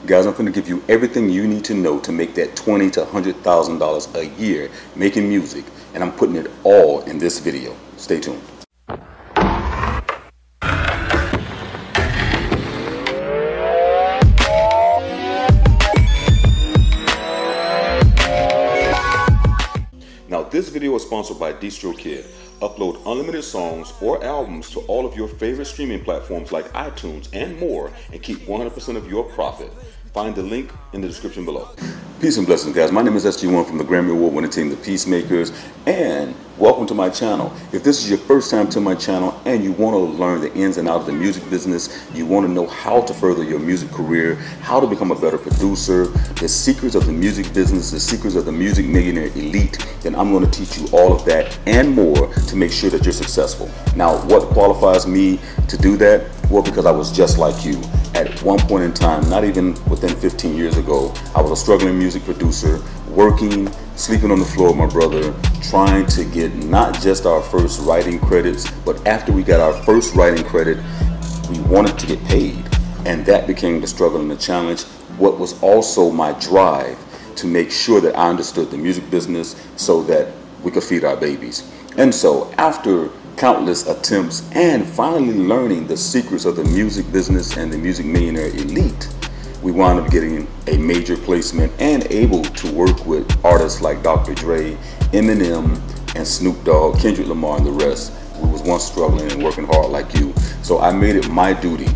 Guys, I'm going to give you everything you need to know to make that $20,000 to $100,000 a year making music, and I'm putting it all in this video. Stay tuned. Now, this video is sponsored by DistroKid. Upload unlimited songs or albums to all of your favorite streaming platforms like iTunes and more, and keep 100% of your profit. Find the link in the description below. Peace and blessings, guys. My name is SG1 from the Grammy Award winning team, the Piecemakerz, and welcome to my channel. If this is your first time to my channel and you want to learn the ins and outs of the music business, you want to know how to further your music career, how to become a better producer, the secrets of the music business, the secrets of the music millionaire elite, then I'm going to teach you all of that and more to make sure that you're successful. Now, what qualifies me to do that? Well, because I was just like you. At one point in time, not even within 15 years ago, I was a struggling music producer, working, sleeping on the floor with my brother, trying to get not just our first writing credits, but after we got our first writing credit, we wanted to get paid. And that became the struggle and the challenge. What was also my drive to make sure that I understood the music business so that we could feed our babies. And so after countless attempts and finally learning the secrets of the music business and the music millionaire elite, we wound up getting a major placement and able to work with artists like Dr. Dre, Eminem, and Snoop Dogg, Kendrick Lamar, and the rest. We was once struggling and working hard like you. So I made it my duty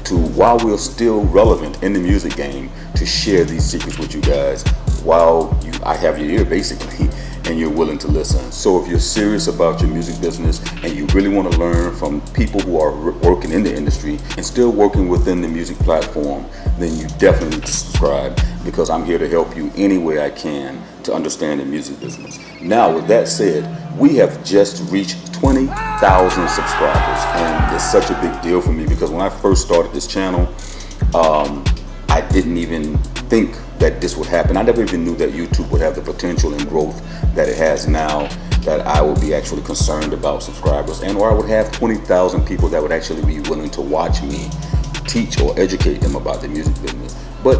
to, while we're still relevant in the music game, to share these secrets with you guys while I have your ear basically, and you're willing to listen. So if you're serious about your music business and you really want to learn from people who are working in the industry and still working within the music platform, then you definitely need to subscribe, because I'm here to help you any way I can to understand the music business. Now, with that said, we have just reached 20,000 subscribers, and it's such a big deal for me because when I first started this channel, I didn't even think that this would happen. I never even knew that YouTube would have the potential and growth that it has now, that I would be actually concerned about subscribers, and or I would have 20,000 people that would actually be willing to watch me teach or educate them about the music business. But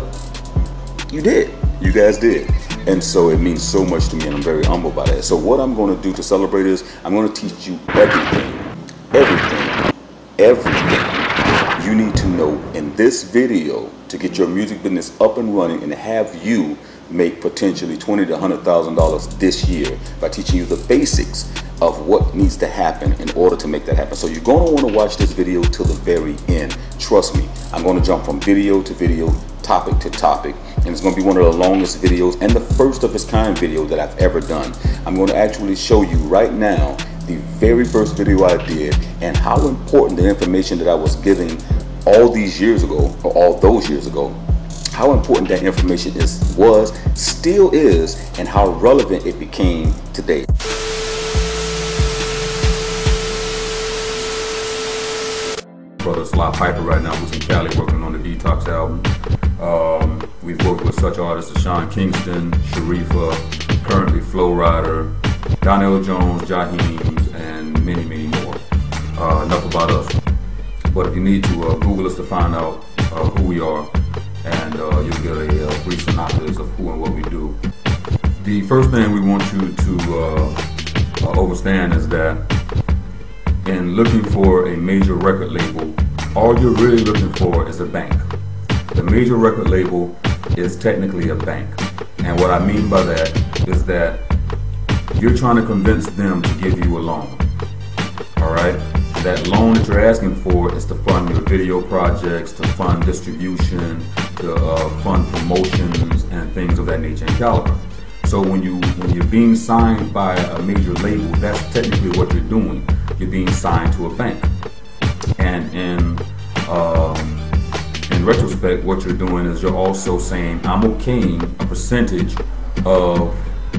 you did. You guys did. And so it means so much to me, and I'm very humbled by that. So what I'm going to do to celebrate is I'm going to teach you everything you need to know in this video to get your music business up and running and have you make potentially $20,000 to $100,000 this year by teaching you the basics of what needs to happen in order to make that happen. So you're going to want to watch this video till the very end. Trust me, I'm going to jump from video to video, topic to topic, and it's going to be one of the longest videos and the first of its kind video that I've ever done. I'm going to actually show you right now the very first video I did and how important the information that I was giving all these years ago, or all those years ago, how important that information was, still is, and how relevant it became today. Brother Sly Pyper right now, who's in Cali working on the Detox album. We've worked with such artists as Sean Kingston, Sharifa, currently Flow Rider, Donnell Jones, Jaheim, and many, many more. Enough about us. But if you need to, Google us to find out who we are, and you'll get a brief synopsis of who and what we do. The first thing we want you to understand is that in looking for a major record label, all you're really looking for is a bank. The major record label is technically a bank. And what I mean by that is that you're trying to convince them to give you a loan. Alright? That loan that you're asking for is to fund your video projects, to fund distribution, to fund promotions and things of that nature and caliber. So when you're being signed by a major label, that's technically what you're doing. You're being signed to a bank. And in retrospect, what you're doing is you're also saying, I'm okaying a percentage of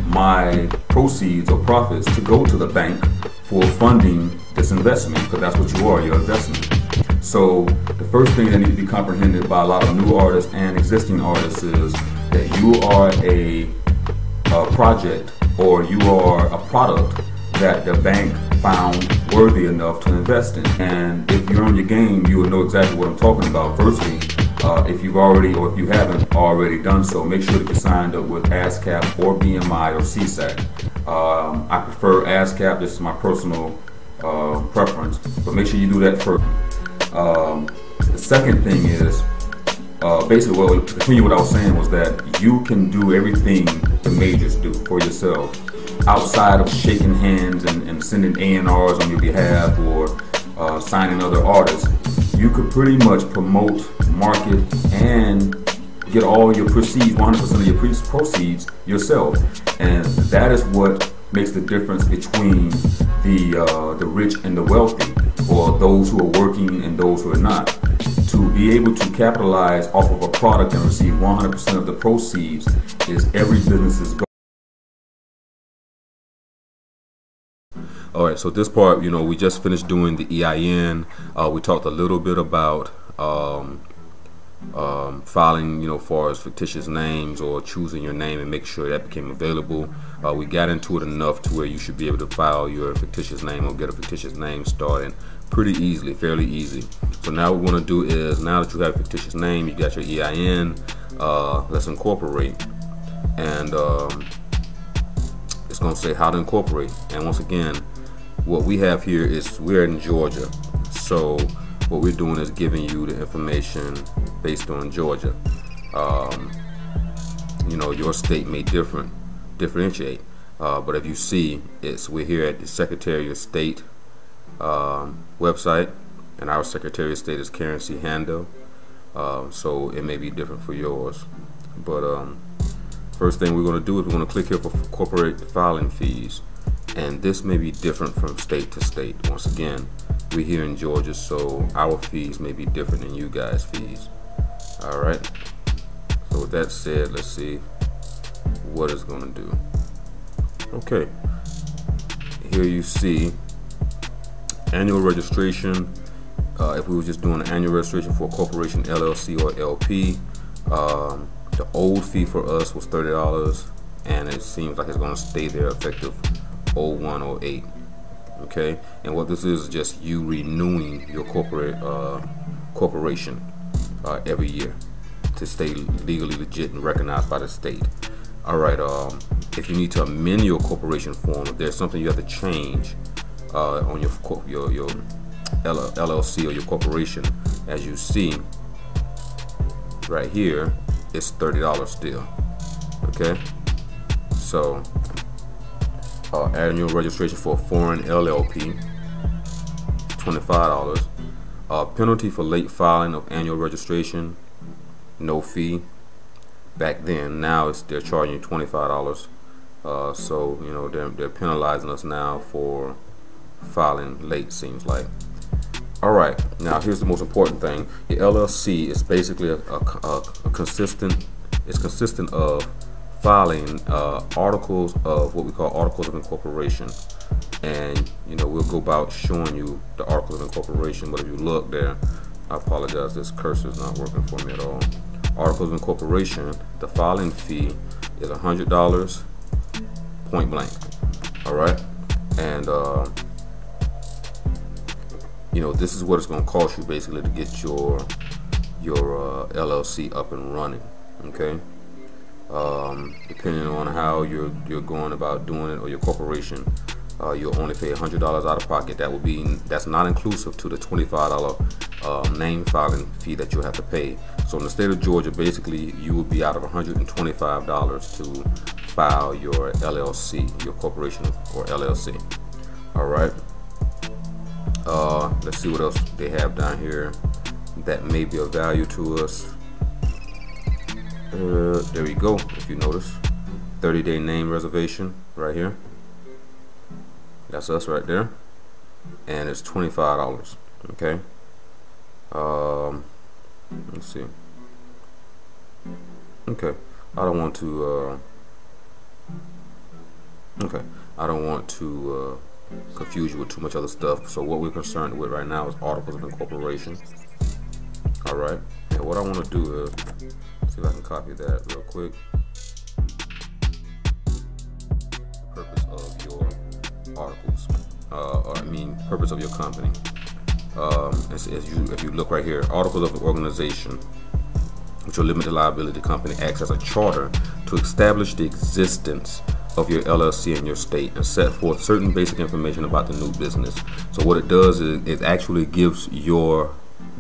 my proceeds or profits to go to the bank for funding this investment, because that's what you are, your investment. So the first thing that needs to be comprehended by a lot of new artists and existing artists is that you are a project, or you are a product that the bank found worthy enough to invest in. And if you're on your game, you will know exactly what I'm talking about. Firstly, If you've already, or if you haven't already done so, make sure that you're signed up with ASCAP or BMI or CSAC. I prefer ASCAP. This is my personal preference, but make sure you do that first. The second thing is, basically, well, to continue what I was saying was that you can do everything the majors do for yourself, outside of shaking hands and sending A&Rs on your behalf or signing other artists. You could pretty much promote, market, and get all your proceeds, 100% of your proceeds yourself. And that is what makes the difference between the rich and the wealthy, or those who are working and those who are not. To be able to capitalize off of a product and receive 100% of the proceeds is every business's goal. Alright, so this part, you know, we just finished doing the EIN. We talked a little bit about filing, you know, far as fictitious names or choosing your name and making sure that became available. We got into it enough to where you should be able to file your fictitious name or get a fictitious name started pretty easily, fairly easy. So now what we want to do is, now that you have a fictitious name, you got your EIN, let's incorporate. And it's going to say how to incorporate. And once again, what we have here is, we're in Georgia. So what we're doing is giving you the information based on Georgia. You know, your state may differentiate, but if you see, we're here at the Secretary of State website, and our Secretary of State is Karen C. Handel. So it may be different for yours. But first thing we're going to do is we're going to click here for corporate filing fees. And this may be different from state to state. Once again, we're here in Georgia, so our fees may be different than you guys' fees. Alright, so with that said, let's see what it's going to do. Okay, here you see annual registration. If we were just doing an annual registration for a corporation, LLC, or LP, the old fee for us was $30, and it seems like it's going to stay there effective 01/08. Okay, and what this is just you renewing your corporation every year to stay legally legit and recognized by the state. All right, if you need to amend your corporation form, if there's something you have to change on your LLC or your corporation, as you see right here, it's $30 still. Okay, so annual registration for a foreign LLP, $25. Penalty for late filing of annual registration, no fee. Back then, now they're charging you $25. So you know they're penalizing us now for filing late, seems like. All right, now here's the most important thing. The LLC is basically consistent of filing articles of what we call articles of incorporation. And you know, we'll go about showing you the articles of incorporation, but if you look there, I apologize, this cursor is not working for me at all. Articles of incorporation, the filing fee is $100 point blank. All right, and you know, this is what it's going to cost you basically to get your LLC up and running. Okay, depending on how you're going about doing it, or your corporation, you'll only pay $100 out of pocket. That's not inclusive to the $25 name filing fee that you'll have to pay. So in the state of Georgia, basically you will be out of $125 to file your LLC, your corporation or LLC. All right. Let's see what else they have down here that may be of value to us. There we go. If you notice, 30-day name reservation right here. That's us right there, and it's $25. Okay. Let's see. Okay, I don't want to. Okay, I don't want to confuse you with too much other stuff. So what we're concerned with right now is articles of incorporation. All right, and what I want to do is see if I can copy that real quick. The purpose of your articles, or I mean, purpose of your company. If you look right here, articles of the organization. which your limited liability company acts as a charter to establish the existence of your LLC in your state and set forth certain basic information about the new business. So what it does is it actually gives your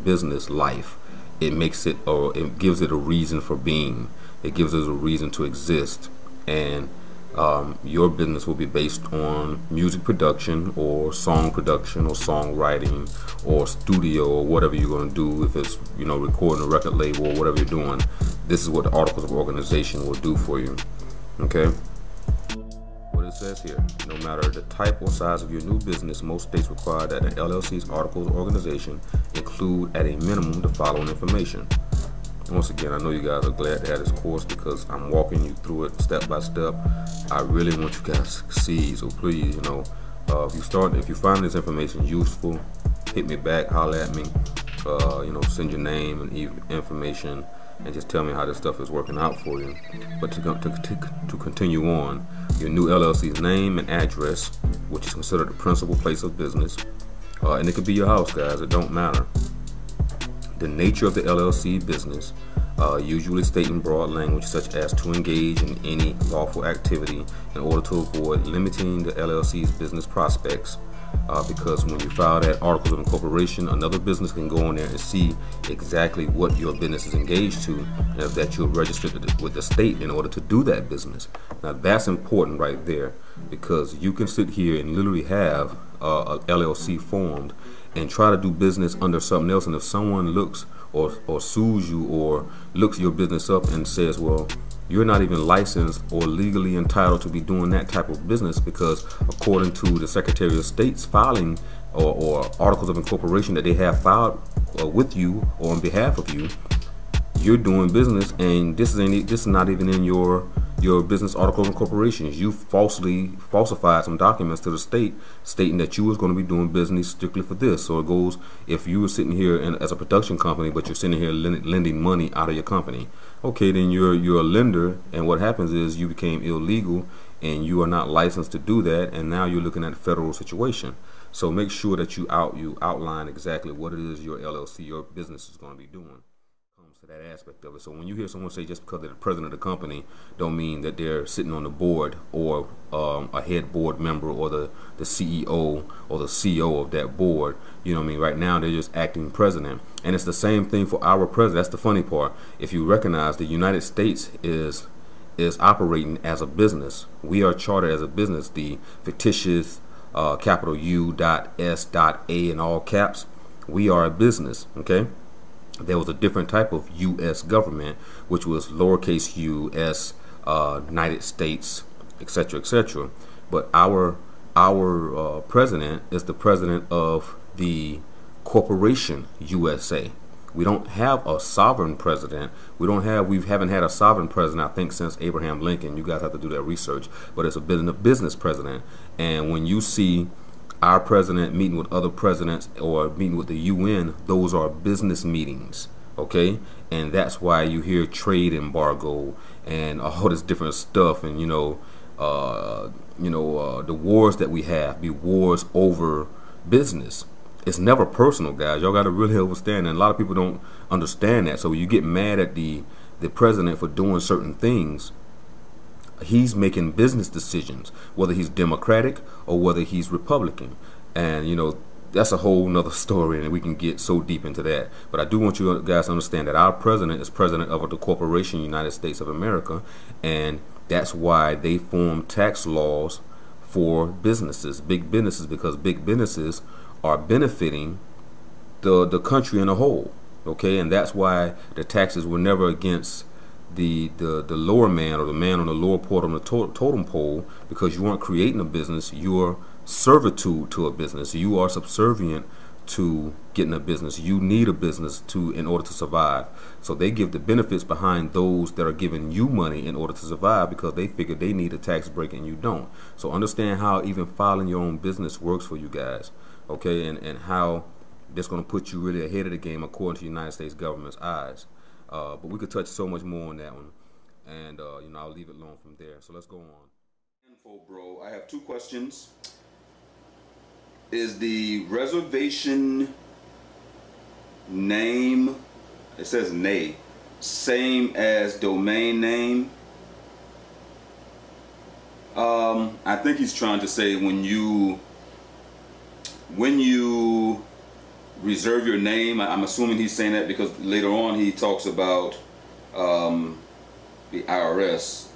business life. It makes it, or it gives it a reason for being. It gives us a reason to exist. And your business will be based on music production or song production or songwriting or studio or whatever you're going to do. If it's, you know, recording a record label or whatever you're doing, this is what the articles of organization will do for you. Okay? What it says here: no matter the type or size of your new business, most states require that an LLC's articles of organization include at a minimum the following information. Once again, I know you guys are glad to have this course because I'm walking you through it step by step. I really want you guys to succeed, so please, you know, if you find this information useful, hit me back, holler at me, you know, send your name and information, and just tell me how this stuff is working out for you. But to continue on, your new LLC's name and address, which is considered the principal place of business, and it could be your house, guys, it don't matter. The nature of the LLC business, usually state in broad language such as to engage in any lawful activity in order to avoid limiting the LLC's business prospects, because when you file that article of incorporation, another business can go on there and see exactly what your business is engaged to, and that you're registered with the state in order to do that business. Now that's important right there, because you can sit here and literally have a LLC formed and try to do business under something else, and if someone looks or sues you or looks your business up and says, well, you're not even licensed or legally entitled to be doing that type of business, because according to the Secretary of State's filing or articles of incorporation that they have filed with you or on behalf of you, you're doing business, and this is not even in your business article of incorporation. You falsified some documents to the state stating that you was going to be doing business strictly for this. So it goes, if you were sitting here as a production company, but you're sitting here lending money out of your company, okay, then you're a lender, and what happens is you became illegal and you are not licensed to do that, and now you're looking at a federal situation. So make sure that you outline exactly what it is your LLC, your business, is going to be doing. To that aspect of it. So when you hear someone say just because they're the president of the company don't mean that they're sitting on the board or a head board member or the CEO or the CEO of that board. You know what I mean? Right now they're just acting president, and it's the same thing for our president. That's the funny part. If you recognize the United States is operating as a business, we are chartered as a business. The fictitious capital U.S.A in all caps, we are a business. Okay. There was a different type of U.S. government, which was lowercase u.s., United States, etc., etc. But our president is the president of the corporation USA. We don't have a sovereign president. We haven't had a sovereign president, I think, since Abraham Lincoln. You guys have to do that research. But it's been a business president. And when you see our president meeting with other presidents or meeting with the UN, those are business meetings, okay? And that's why you hear trade embargo and all this different stuff, and the wars that we have be wars over business. It's never personal, guys. Y'all got to really understand, and a lot of people don't understand that. So you get mad at the president for doing certain things. He's making business decisions, whether he's Democratic or whether he's Republican. And, that's a whole nother story, and we can get so deep into that. But I do want you guys to understand that our president is president of the corporation United States of America, and that's why they form tax laws for businesses, big businesses, because big businesses are benefiting the country in a whole, okay? And that's why the taxes were never against the lower man or the man on the lower part of the totem pole, because you weren't creating a business. You're servitude to a business. You are subservient to getting a business. You need a business in order to survive. So they give the benefits behind those that are giving you money in order to survive, because they figure they need a tax break and you don't. So understand how even filing your own business works for you guys, okay, and how that's going to put you really ahead of the game according to the United States government's eyes. But we could touch so much more on that one, and I'll leave it alone from there. So let's go on. Info, bro. I have two questions. Is the reservation name? It says nay. same as domain name. I think he's trying to say when you reserve your name. I'm assuming he's saying that because later on he talks about the IRS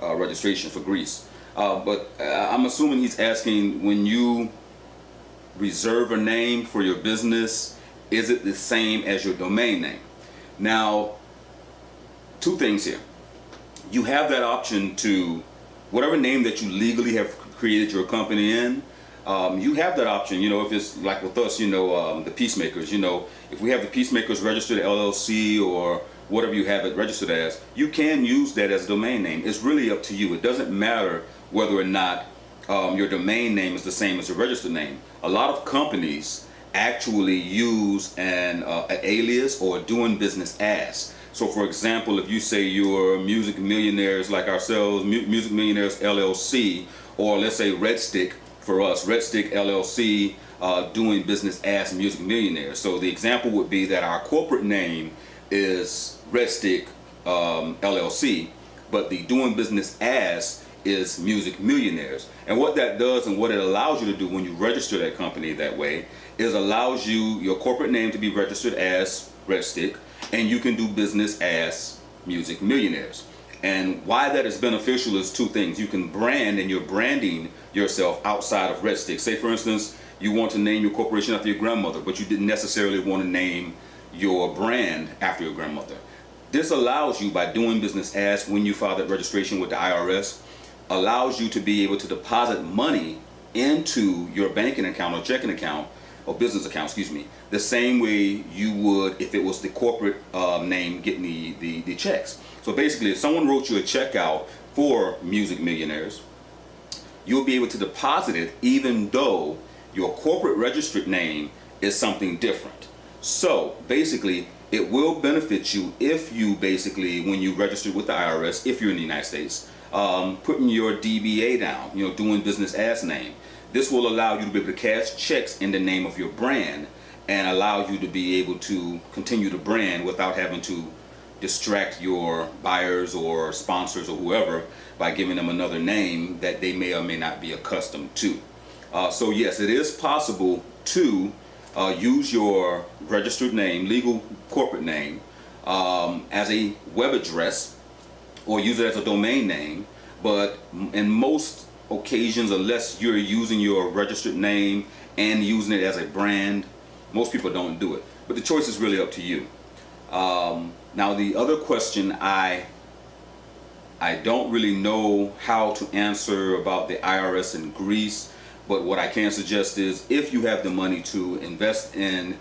registration for Greece. But I'm assuming he's asking, when you reserve a name for your business, is it the same as your domain name? Now, two things here. You have that option to, whatever name that you legally have created your company in, you have that option. You know, if it's like with us, you know, the Piecemakerz, you know, if we have the Piecemakerz registered LLC or whatever you have it registered as, you can use that as a domain name. It's really up to you. It doesn't matter whether or not your domain name is the same as your registered name. A lot of companies actually use an alias or doing business as. So for example, if you say you're Music Millionaires like ourselves, Music Millionaires LLC, or let's say Red Stick for us, Red Stick LLC, doing business as Music Millionaires. So the example would be that our corporate name is Red Stick LLC, but the doing business as is Music Millionaires. And what that does and what it allows you to do when you register that company that way is allows you your corporate name to be registered as Red Stick, and you can do business as Music Millionaires. And why that is beneficial is two things. You can brand, and you're branding yourself outside of Red Stick. Say for instance, you want to name your corporation after your grandmother, but you didn't necessarily want to name your brand after your grandmother. This allows you, by doing business as, when you file that registration with the IRS, allows you to be able to deposit money into your banking account or checking account, or business account, excuse me, the same way you would if it was the corporate name getting the checks. So basically, if someone wrote you a check out for Music Millionaires, you'll be able to deposit it even though your corporate registered name is something different. So basically, it will benefit you if you basically, when you register with the IRS, if you're in the United States, putting your DBA down, you know, doing business as name. This will allow you to be able to cash checks in the name of your brand and allow you to be able to continue to brand without having to distract your buyers or sponsors or whoever by giving them another name that they may or may not be accustomed to. So yes, it is possible to use your registered name, legal corporate name, as a web address, or use it as a domain name. But in most occasions, unless you're using your registered name and using it as a brand, most people don't do it. But the choice is really up to you. Now the other question, I don't really know how to answer about the IRS in Greece, but what I can suggest is, if you have the money to invest in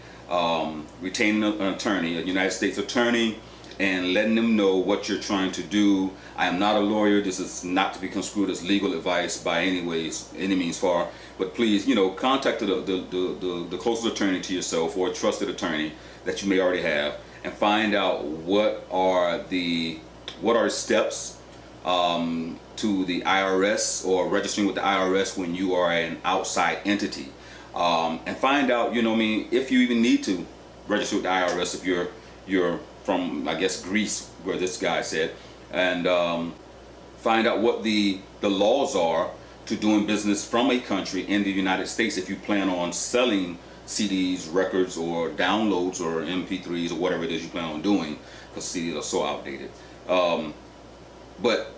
retaining an attorney, a United States attorney, and letting them know what you're trying to do. I am not a lawyer. This is not to be construed as legal advice by any means far. But please, you know, contact the closest attorney to yourself, or a trusted attorney that you may already have, and find out what are steps to the IRS or registering with the IRS when you are an outside entity, and find out, you know, if you even need to register with the IRS if you're from, I guess, Greece, where this guy said, and find out what the laws are to doing business from a country in the United States if you plan on selling CDs, records, or downloads, or MP3s, or whatever it is you plan on doing, because CDs are so outdated. But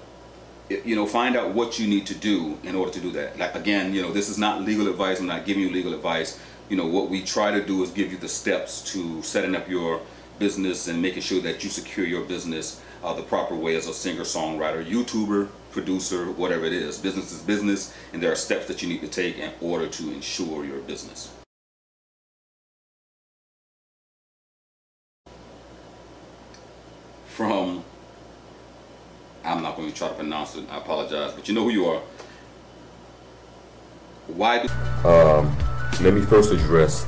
you know, find out what you need to do in order to do that. Like, again, you know, this is not legal advice. I'm not giving you legal advice. You know, what we try to do is give you the steps to setting up your business and making sure that you secure your business the proper way as a singer, songwriter, YouTuber, producer, whatever it is. Business is business, and there are steps that you need to take in order to ensure your business. From, I'm not going to try to pronounce it, I apologize, but you know who you are. Why do... Let me first address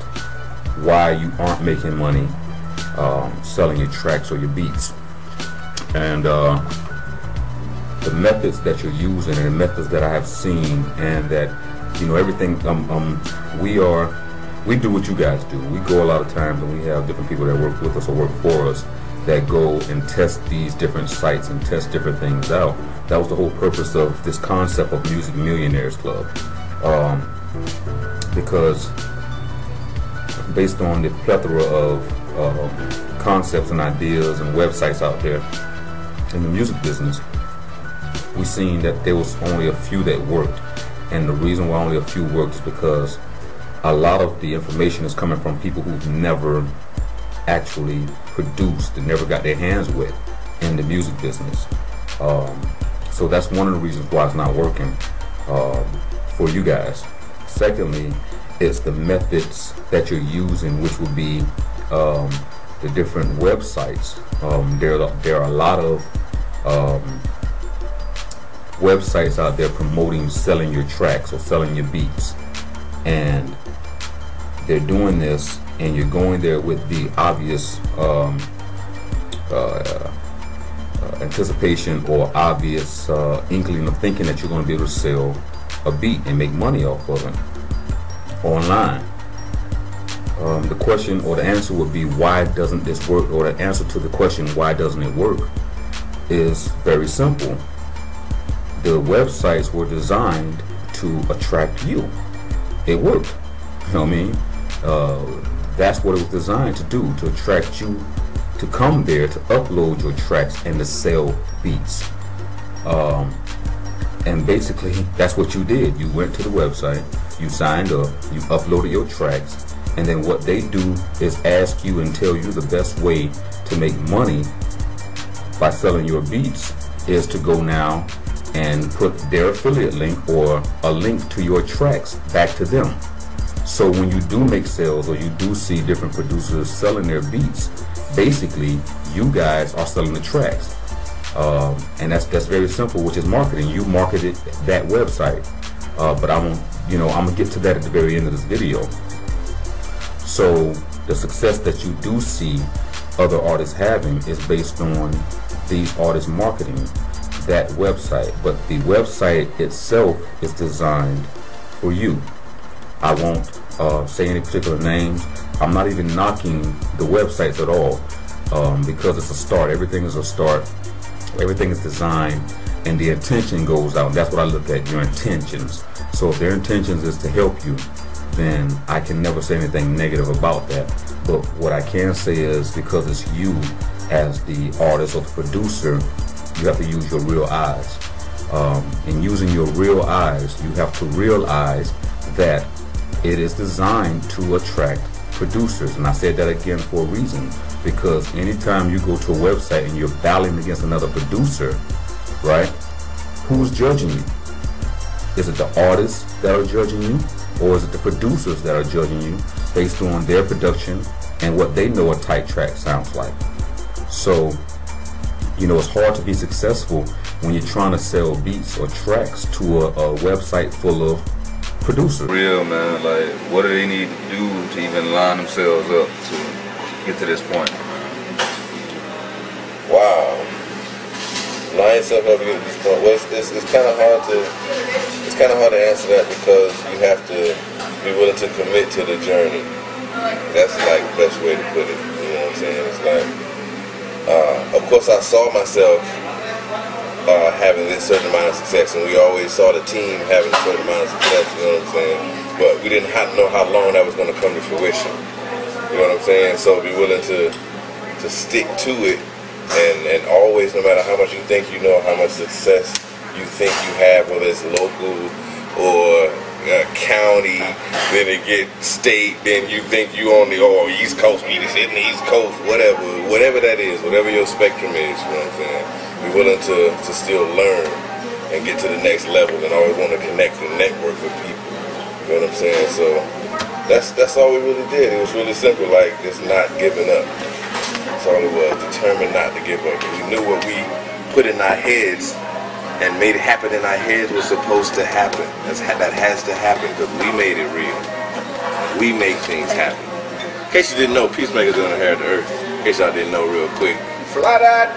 why you aren't making money selling your tracks or your beats, and the methods that you're using, and the methods that I have seen, and that, you know, everything. We do what you guys do. We go a lot of times, and we have different people that work with us or work for us, that go and test these different sites and test different things out. That was the whole purpose of this concept of Music Millionaires Club, because based on the plethora of concepts and ideas and websites out there in the music business, we seen that there was only a few that worked. And the reason why only a few worked is because a lot of the information is coming from people who've never actually produced and never got their hands wet in the music business. So that's one of the reasons why it's not working for you guys. Secondly, it's the methods that you're using, which would be the different websites. There are a lot of websites out there promoting selling your tracks or selling your beats, and they're doing this, and you're going there with the obvious anticipation or obvious inkling of thinking that you're going to be able to sell a beat and make money off of it online. The question or the answer would be, why doesn't this work? Or the answer to the question, why doesn't it work, is very simple. The websites were designed to attract you. It worked. You know what I mean? That's what it was designed to do, to attract you to come there, to upload your tracks and to sell beats. And basically, that's what you did. You went to the website, you signed up, you uploaded your tracks, and then what they do is ask you and tell you the best way to make money by selling your beats is to go now and put their affiliate link or a link to your tracks back to them. So when you do make sales or you do see different producers selling their beats, basically you guys are selling the tracks. And that's very simple, which is marketing. You marketed that website. But I'm gonna get to that at the very end of this video. So the success that you do see other artists having is based on these artists marketing that website, but the website itself is designed for you. I won't say any particular names. I'm not even knocking the websites at all, because it's a start. Everything is a start. Everything is designed, and the intention goes out. That's what I look at, your intentions. So if their intentions is to help you, then I can never say anything negative about that. But what I can say is, because it's you as the artist or the producer, you have to use your real eyes. And using your real eyes, you have to realize that it is designed to attract producers. And I said that again for a reason, because anytime you go to a website and you're battling against another producer, right, who's judging you? Is it the artists that are judging you, or is it the producers that are judging you based on their production and what they know a tight track sounds like? So, it's hard to be successful when you're trying to sell beats or tracks to a website full of producers. Real, man, like, what do they need to do to even line themselves up to get to this point? Wow. Line yourself up to get to this point. Well, it's kind of hard to answer that, because you have to be willing to commit to the journey. That's like the best way to put it. You know what I'm saying? It's like, of course, I saw myself having this certain amount of success, and we always saw the team having a certain amount of success. You know what I'm saying? But we didn't know how long that was going to come to fruition. You know what I'm saying? So be willing to stick to it, and always, no matter how much you think you know, how much success you think you have, whether it's local or county, then it get state, then you think you on the East Coast, you just hitting the East Coast, whatever that is, whatever your spectrum is. You know what I'm saying? Be willing to still learn and get to the next level, and always want to connect and network with people. You know what I'm saying? So that's all we really did. It was really simple, like just not giving up. That's all it was, determined not to give up. We knew what we put in our heads and made it happen in our heads was supposed to happen. That has to happen, because we made it real. We make things happen. In case you didn't know, Piecemakerz doing the hair of the earth. In case y'all didn't know, real quick. Fly that!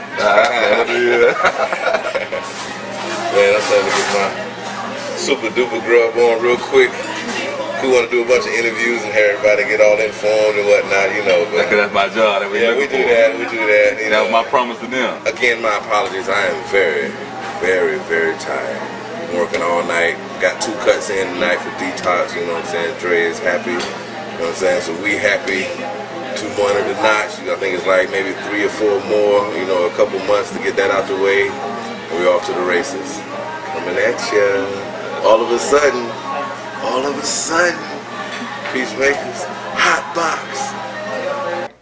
Man, I'm trying to get my super duper grub on real quick. We want to do a bunch of interviews and have everybody get all informed and whatnot, you know. But that's my job. Yeah, we do that. We do that. That was my promise to them. Again, my apologies. I am very, very, very tired. I'm working all night. Got 2 cuts in tonight for detox. You know what I'm saying? Dre is happy. You know what I'm saying? So we happy. 2 more under the notch. I think it's like maybe 3 or 4 more. You know, a couple months to get that out the way. And we're off to the races. Coming at ya. All of a sudden, Piecemakerz, hot box.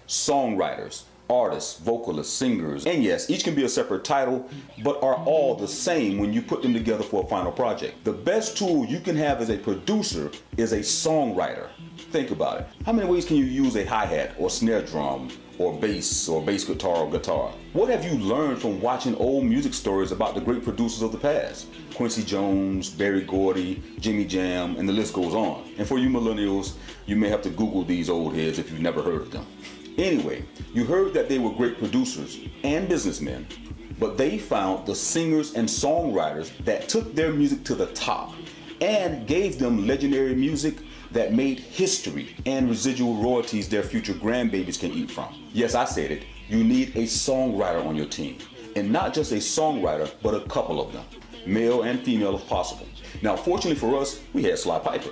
Songwriters, artists, vocalists, singers, and yes, each can be a separate title, but are all the same when you put them together for a final project. The best tool you can have as a producer is a songwriter. Think about it. How many ways can you use a hi-hat or snare drum or bass guitar or guitar? What have you learned from watching old music stories about the great producers of the past? Quincy Jones, Berry Gordy, Jimmy Jam, and the list goes on. And for you millennials, you may have to Google these old heads if you've never heard of them. Anyway, you heard that they were great producers and businessmen, but they found the singers and songwriters that took their music to the top and gave them legendary music that made history and residual royalties their future grandbabies can eat from. Yes, I said it. You need a songwriter on your team. And not just a songwriter, but a couple of them. Male and female if possible. Now, fortunately for us, we had Sly Pyper,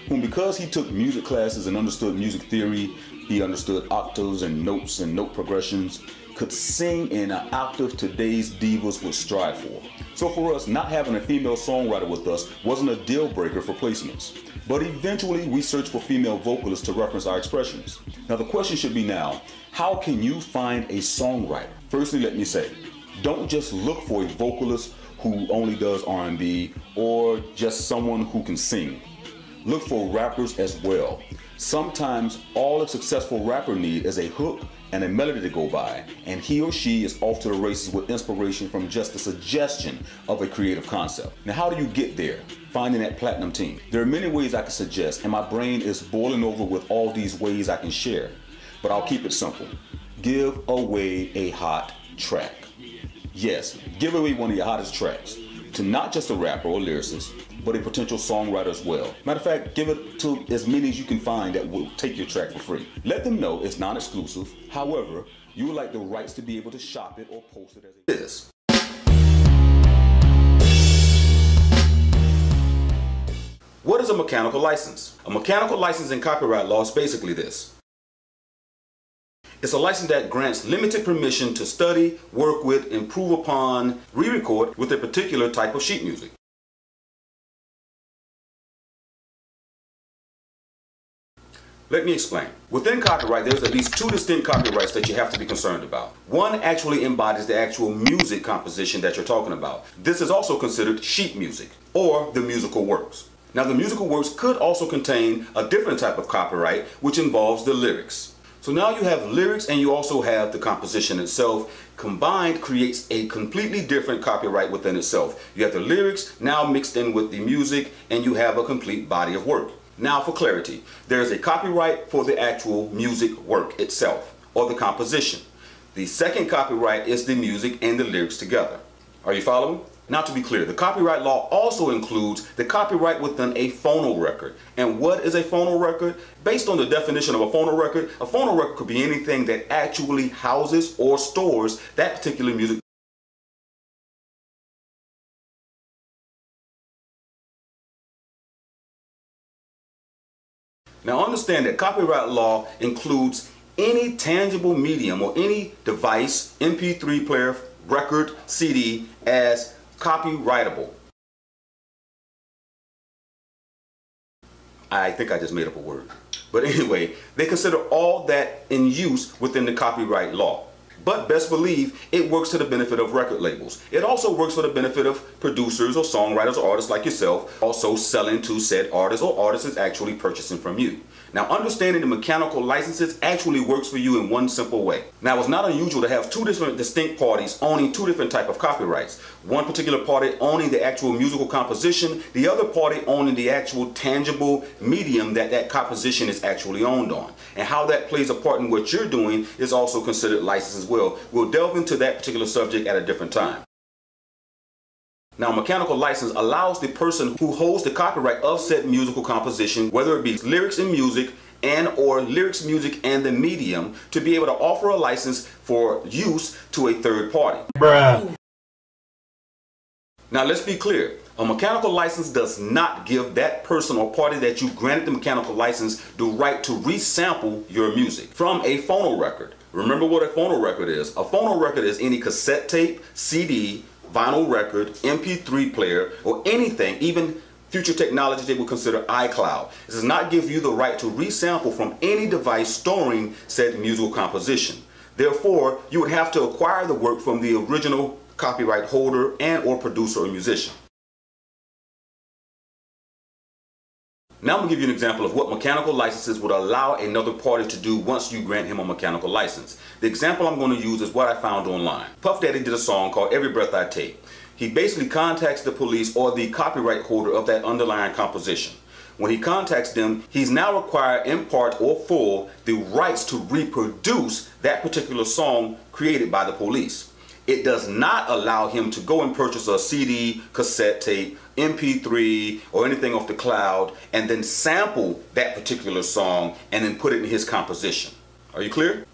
whom because he took music classes and understood music theory, he understood octaves and note progressions, could sing in an octave today's divas would strive for. So for us, not having a female songwriter with us wasn't a deal breaker for placements. But eventually we searched for female vocalists to reference our expressions. Now the question should be now, how can you find a songwriter? Firstly, let me say, don't just look for a vocalist who only does R&B or just someone who can sing. Look for rappers as well. Sometimes all a successful rapper needs is a hook and a melody to go by, and he or she is off to the races with inspiration from just a suggestion of a creative concept. Now, how do you get there? Finding that platinum team. There are many ways I can suggest, and my brain is boiling over with all these ways I can share, but I'll keep it simple. Give away a hot track. Yes, give away one of your hottest tracks to not just a rapper or lyricist, but a potential songwriter as well. Matter of fact, give it to as many as you can find that will take your track for free. Let them know it's non-exclusive. However, you would like the rights to be able to shop it or post it as it is. What is a mechanical license? A mechanical license in copyright law is basically this. It's a license that grants limited permission to study, work with, improve upon, re-record with a particular type of sheet music. Let me explain. Within copyright, there's at least 2 distinct copyrights that you have to be concerned about. One actually embodies the actual music composition that you're talking about. This is also considered sheet music, or the musical works. Now, the musical works could also contain a different type of copyright, which involves the lyrics. So now you have lyrics and you also have the composition itself. Combined creates a completely different copyright within itself. You have the lyrics now mixed in with the music, and you have a complete body of work. Now for clarity, there is a copyright for the actual music work itself, or the composition. The second copyright is the music and the lyrics together. Are you following? Now to be clear, the copyright law also includes the copyright within a phonorecord. And what is a phonorecord? Based on the definition of a phonorecord could be anything that actually houses or stores that particular music. Now understand that copyright law includes any tangible medium or any device, MP3 player, record, CD, as copyrightable. I think I just made up a word. But anyway, they consider all that in use within the copyright law. But best believe it works to the benefit of record labels. It also works for the benefit of producers or songwriters or artists like yourself, also selling to said artists or artists is actually purchasing from you. Now, understanding the mechanical licenses actually works for you in one simple way. Now, it's not unusual to have 2 different distinct parties owning 2 different types of copyrights. One particular party owning the actual musical composition, the other party owning the actual tangible medium that that composition is actually owned on. And how that plays a part in what you're doing is also considered license as well. We'll delve into that particular subject at a different time. Now, a mechanical license allows the person who holds the copyright of said musical composition, whether it be lyrics and music or lyrics, music, and the medium, to be able to offer a license for use to a third party. Bruh. Now, let's be clear. A mechanical license does not give that person or party that you granted the mechanical license the right to resample your music from a phono record. Remember what a phono record is. A phono record is any cassette tape, CD, vinyl record, MP3 player, or anything, even future technology they would consider iCloud. This does not give you the right to resample from any device storing said musical composition. Therefore, you would have to acquire the work from the original copyright holder and or producer or musician. Now I'm going to give you an example of what mechanical licenses would allow another party to do once you grant him a mechanical license. The example I'm going to use is what I found online. Puff Daddy did a song called Every Breath I Take. He basically contacts the police or the copyright holder of that underlying composition. When he contacts them, he's now required in part or full the rights to reproduce that particular song created by the police. It does not allow him to go and purchase a CD, cassette tape, MP3, or anything off the cloud and then sample that particular song and then put it in his composition. Are you clear?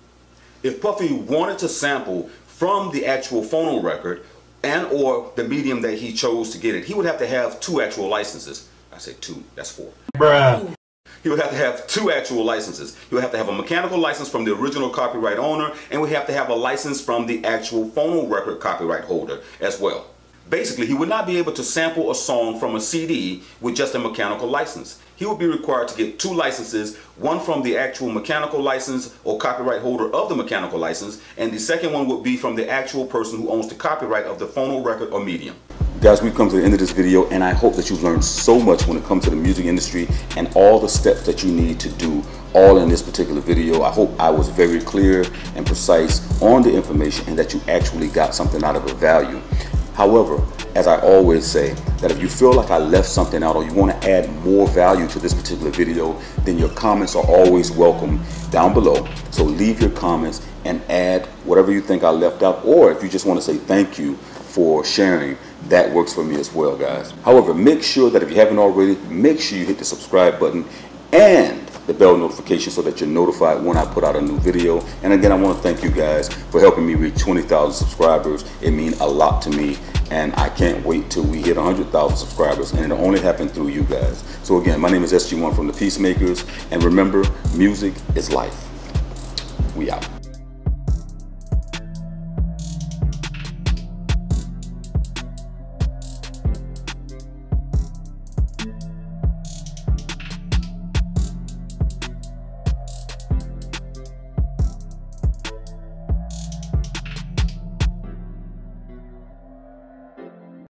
If Puffy wanted to sample from the actual phono record and or the medium that he chose to get it, he would have to have two actual licenses. I say two, that's four. Bruh. He would have to have two actual licenses. He would have to have a mechanical license from the original copyright owner, and we have to have a license from the actual phono record copyright holder as well. Basically, he would not be able to sample a song from a CD with just a mechanical license. He would be required to get two licenses, one from the actual mechanical license or copyright holder of the mechanical license, and the second one would be from the actual person who owns the copyright of the phono record or medium. Guys, we've come to the end of this video, and I hope that you've learned so much when it comes to the music industry and all the steps that you need to do all in this particular video. I hope I was very clear and precise on the information and that you actually got something out of it value. However, as I always say, that if you feel like I left something out or you want to add more value to this particular video, then your comments are always welcome down below. So leave your comments and add whatever you think I left out, or if you just want to say thank you for sharing, that works for me as well, guys. However, make sure that if you haven't already, make sure you hit the subscribe button and the bell notification so that you're notified when I put out a new video. And again, I want to thank you guys for helping me reach 20,000 subscribers. It means a lot to me, and I can't wait till we hit 100,000 subscribers, and it'll only happen through you guys. So again, my name is SG1 from the Piecemakerz, and remember, music is life. We out.